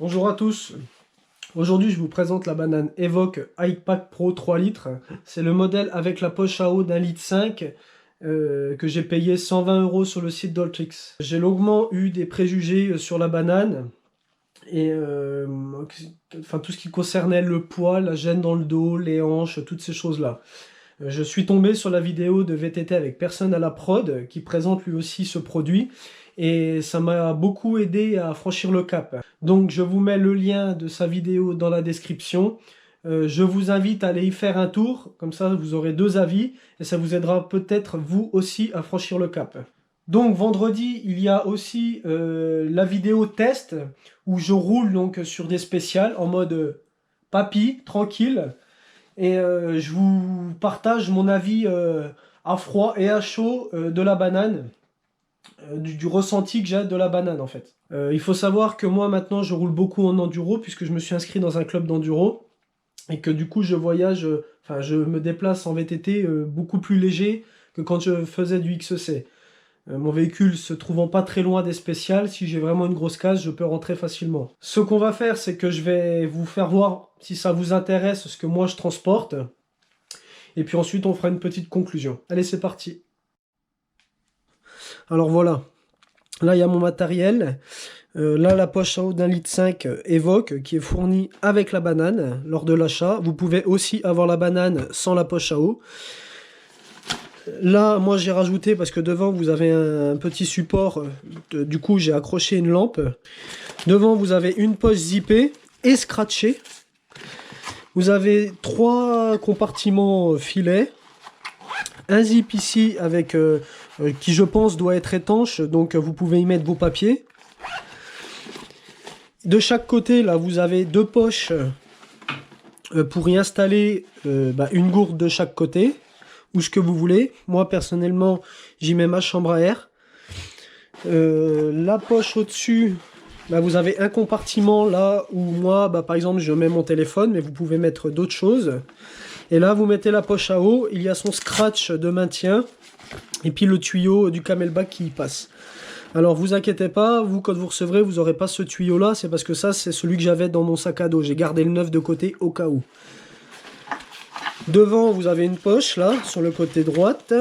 Bonjour à tous. Aujourd'hui, je vous présente la banane Evoque iPack Pro 3 litres. C'est le modèle avec la poche à eau d'1,5 litre que j'ai payé 120 € sur le site d'Altrix. J'ai longuement eu des préjugés sur la banane et enfin, tout ce qui concernait le poids, la gêne dans le dos, les hanches, toutes ces choses-là. Je suis tombé sur la vidéo de VTT avec personne à la prod qui présente lui aussi ce produit et ça m'a beaucoup aidé à franchir le cap. Donc je vous mets le lien de sa vidéo dans la description. Je vous invite à aller y faire un tour, comme ça vous aurez deux avis et ça vous aidera peut-être vous aussi à franchir le cap. Donc vendredi, il y a aussi la vidéo test où je roule donc sur des spéciales en mode papy, tranquille. Et je vous partage mon avis à froid et à chaud de la banane, du ressenti que j'ai de la banane en fait. Il faut savoir que moi maintenant je roule beaucoup en enduro puisque je me suis inscrit dans un club d'enduro et que du coup je voyage, enfin je me déplace en VTT beaucoup plus léger que quand je faisais du XC. Mon véhicule se trouvant pas très loin des spéciales, si j'ai vraiment une grosse casse, je peux rentrer facilement. Ce qu'on va faire, c'est que je vais vous faire voir si ça vous intéresse ce que moi je transporte. Et puis ensuite, on fera une petite conclusion. Allez, c'est parti. Alors voilà, là il y a mon matériel. Là, la poche à eau d'1,5 litre Evoque qui est fournie avec la banane lors de l'achat. Vous pouvez aussi avoir la banane sans la poche à eau. Là, moi j'ai rajouté parce que devant vous avez un petit support, du coup j'ai accroché une lampe. Devant vous avez une poche zippée et scratchée. Vous avez 3 compartiments filets. Un zip ici avec qui je pense doit être étanche, donc vous pouvez y mettre vos papiers. De chaque côté là vous avez 2 poches pour y installer une gourde de chaque côté. Ou ce que vous voulez. Moi personnellement j'y mets ma chambre à air. La poche au dessus, vous avez un compartiment là où moi par exemple je mets mon téléphone, mais vous pouvez mettre d'autres choses. Et là vous mettez la poche à eau, il y a son scratch de maintien et puis le tuyau du camelback qui y passe. Alors vous inquiétez pas, vous quand vous recevrez vous n'aurez pas ce tuyau là, c'est parce que ça c'est celui que j'avais dans mon sac à dos, j'ai gardé le neuf de côté au cas où. Devant, vous avez une poche, là, sur le côté droite,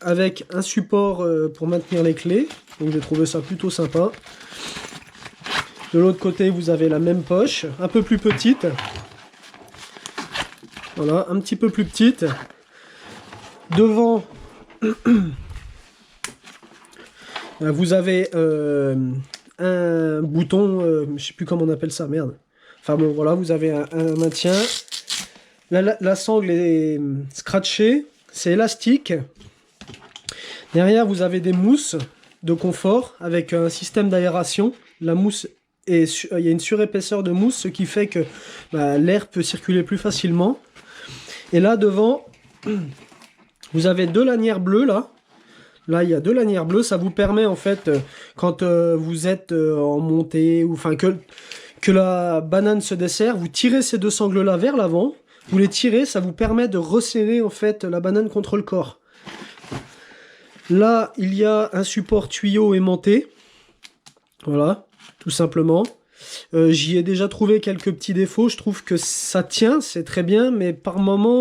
avec un support pour maintenir les clés. Donc j'ai trouvé ça plutôt sympa. De l'autre côté, vous avez la même poche, un peu plus petite. Voilà, un petit peu plus petite. Devant, vous avez un bouton, je sais plus comment on appelle ça, merde. Enfin bon, voilà, vous avez un maintien. La sangle est scratchée, c'est élastique. Derrière, vous avez des mousses de confort avec un système d'aération. La mousse il y a une surépaisseur de mousse, ce qui fait que l'air peut circuler plus facilement. Et là, devant, vous avez 2 lanières bleues, là. Là, il y a 2 lanières bleues. Ça vous permet, en fait, quand vous êtes en montée, ou enfin que la banane se dessert, vous tirez ces 2 sangles-là vers l'avant. Vous les tirez, ça vous permet de resserrer en fait la banane contre le corps. Là, il y a un support tuyau aimanté. Voilà, tout simplement. J'y ai déjà trouvé quelques petits défauts. Je trouve que ça tient, c'est très bien, mais par moment,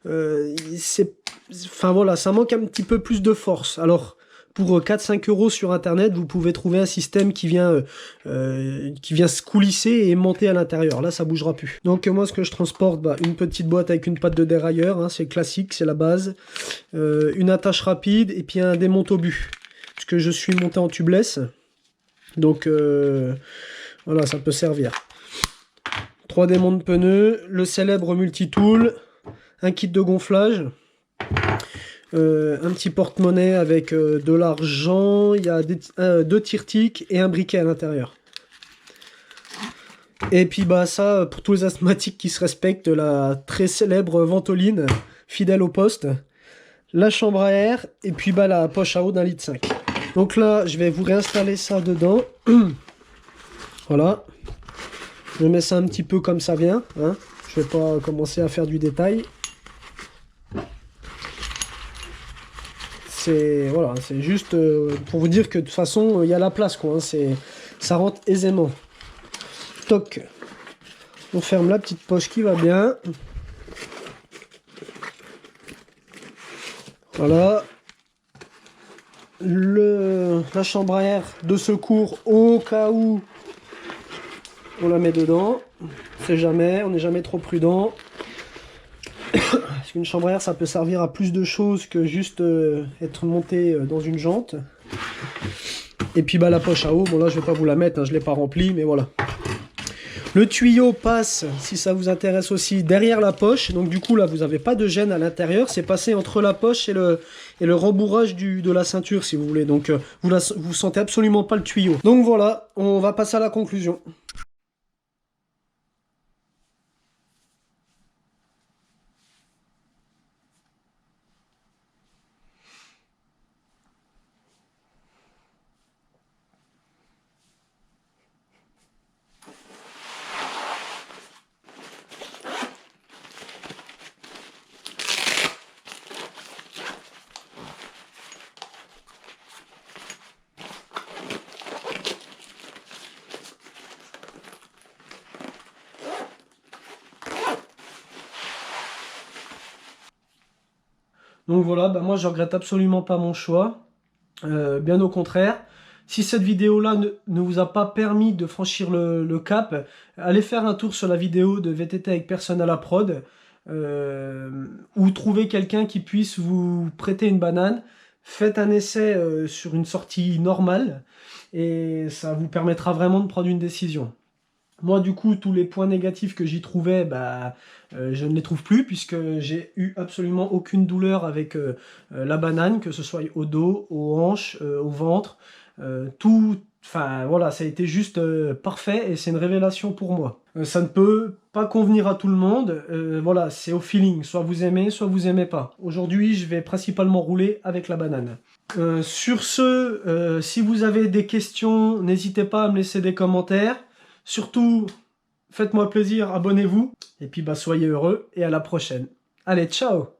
enfin voilà, ça manque un petit peu plus de force. Alors, pour 4-5 € sur internet, vous pouvez trouver un système qui vient se coulisser et aimanter à l'intérieur. Là, ça bougera plus. Donc moi, ce que je transporte, une petite boîte avec une patte de dérailleur, hein, c'est classique, c'est la base. Une attache rapide et puis un démonte-obus. Puisque je suis monté en tubeless. Donc voilà, ça peut servir. 3 démontes pneus, le célèbre multitool, un kit de gonflage. Un petit porte-monnaie avec de l'argent, il y a 2 tire-tiques et un briquet à l'intérieur. Et puis ça, pour tous les asthmatiques qui se respectent, la très célèbre ventoline, fidèle au poste, la chambre à air, et puis la poche à eau d'1,5 litre. Donc là, je vais vous réinstaller ça dedans. Voilà. Je mets ça un petit peu comme ça vient. Hein. Je vais pas commencer à faire du détail. Voilà, c'est juste pour vous dire que de toute façon il y a la place quoi, hein, ça rentre aisément. toc. On ferme la petite poche qui va bien. Voilà. La chambre à air de secours au cas où on la met dedans. On sait jamais, on n'est jamais trop prudent. Parce qu'une chambre à air, ça peut servir à plus de choses que juste être monté dans une jante. Et puis bah, la poche à eau, bon là je vais pas vous la mettre, hein, je l'ai pas remplie, mais voilà. Le tuyau passe, si ça vous intéresse aussi, derrière la poche. Donc du coup là vous n'avez pas de gêne à l'intérieur. C'est passé entre la poche et le rembourrage de la ceinture si vous voulez. Donc vous sentez absolument pas le tuyau. Donc voilà, on va passer à la conclusion. Donc voilà, bah moi je regrette absolument pas mon choix, bien au contraire. Si cette vidéo-là ne vous a pas permis de franchir le cap, allez faire un tour sur la vidéo de VTT avec personne à la prod, ou trouver quelqu'un qui puisse vous prêter une banane. Faites un essai sur une sortie normale, et ça vous permettra vraiment de prendre une décision. Moi, du coup, tous les points négatifs que j'y trouvais, bah, je ne les trouve plus, puisque j'ai eu absolument aucune douleur avec la banane, que ce soit au dos, aux hanches, au ventre, tout. Enfin, voilà, ça a été juste parfait, et c'est une révélation pour moi. Ça ne peut pas convenir à tout le monde, voilà, c'est au feeling, soit vous aimez, soit vous aimez pas. Aujourd'hui, je vais principalement rouler avec la banane. Sur ce, si vous avez des questions, n'hésitez pas à me laisser des commentaires. Surtout, faites-moi plaisir, abonnez-vous. Et puis, bah, soyez heureux et à la prochaine. Allez, ciao!